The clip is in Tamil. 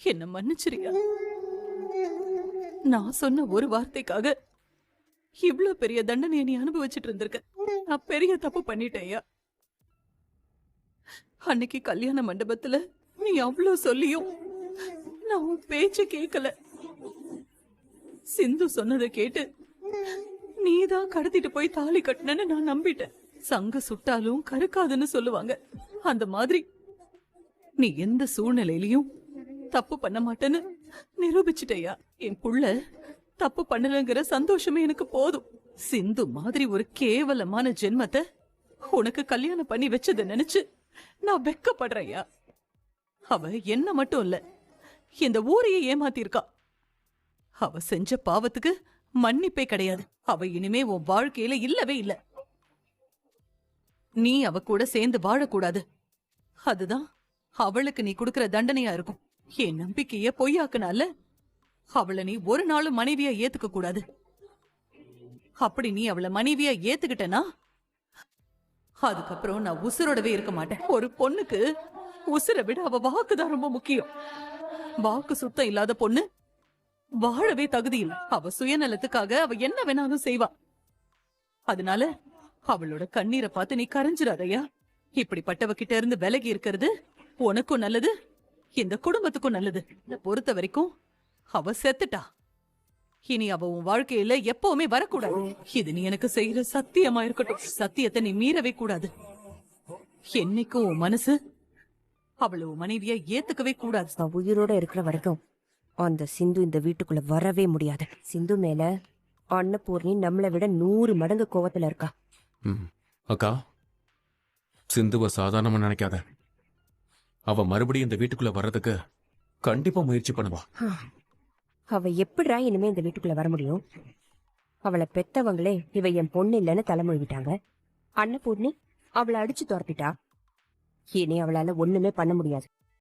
என்ன மன்னிச்சிரியா? நான் சொன்ன ஒரு வார்த்தைக்காக இவ்ளோ பெரிய தண்டனையை நீ அனுபவிச்சுட்டு இருந்திருக்க. நான் பெரிய தப்பு பண்ணிட்டேயா. அன்னைக்கு கல்யாண மண்டபத்துல நீ அவ்ளோ சொல்லியும் நான் உன் பேச்ச கேட்கல. சிந்து சொன்னதை கேட்டு நீதான் கடத்திட்டு போய் தாலி கட்டினன்னு நான் நம்பிட்டேன். சங்கு சுட்டாலும் கருக்காதுன்னு சொல்லுவாங்க. அந்த மாதிரி நீ எந்த சூழ்நிலையிலயும் தப்பு பண்ண மாட்டேன்னு நிரூபிச்சுட்டயா. என் புள்ள தப்பு பண்ணலங்கிற சந்தோஷமே எனக்கு போதும். சிந்து மாதிரி ஒரு கேவலமான ஜென்மத்தை உனக்கு கல்யாணம் பண்ணி வச்சதை நினைச்சு நான் வெக்கப்படுறையா. அவ என்ன மட்டும் இல்ல, இந்த ஊரையே ஏமாத்திருக்கா. அவ செஞ்ச பாவத்துக்கு மன்னிப்பே கிடையாது. அவ இனிமே உன் வாழ்க்கையில இல்லவே இல்ல. நீ அவ கூட சேர்ந்து வாழக்கூடாது. அதுதான் அவளுக்கு நீ கொடுக்கிற தண்டனையா இருக்கும். என் நம்பிக்கைய பொய்யாக்குனால அவளை நீ ஒரு நாளும் மனைவியா ஏத்துக்க கூடாது. அப்படி நீ அவளை மனைவியா ஏத்துக்கிட்டனா அதுக்கப்புறம் நான் உசுரோடவே இருக்க மாட்டேன். ஒரு பொண்ணுக்கு உசுரை விட அவ வாக்குதான் ரொம்ப முக்கியம். வாக்கு சுத்தம் இல்லாத பொண்ணு வாழவே தகுதி இல்லை. அவ சுயநலத்துக்காக அவ என்ன வேணாலும் செய்வா. அதனால அவளோட கண்ணீரை பார்த்து நீ கரைஞ்சிடாதயா. இப்படிப்பட்டவ கிட்ட இருந்து விலகி இருக்கிறது உனக்கும் நல்லது, இந்த குடும்பத்துக்கும் நல்லது. பொறுத்த வரைக்கும் அவ செத்துட்டா. இனி அவ உன் வாழ்க்கையில எப்பவுமே வரக்கூடாது. இது நீ எனக்கு செய்யற சத்தியமா இருக்கட்டும். சத்தியத்தை நீ மீறவே கூடாது. என்னைக்கும் உன் மனசு அவளை உன் மனைவியா ஏத்துக்கவே கூடாது. நான் உயிரோட இருக்கிற வரைக்கும் அந்த சிந்து இந்த வீட்டுக்குள்ள வரவே முடியாது. சிந்து மேல அன்னபூர்ணி நம்மளை விட 100 மடங்கு கோவத்துல இருக்கா. அக்கா, சிந்துவ சாதாரணமா நினைக்காத. அவ மறுபடியும் இந்த வீட்டுக்குள்ள வர்றதுக்கு கண்டிப்பா முயற்சி பண்ணுவா. அவ எப்படிரா இனிமே இந்த வீட்டுக்குள்ள வர முடியும்? அவளை பெத்தவங்களே இவ என் பொண்ணு இல்லைன்னு தலைமொழிவிட்டாங்க. அன்னபூர்ணி அவளை அடிச்சு துரத்திட்டா. இனி அவளால ஒண்ணுமே பண்ண முடியாது.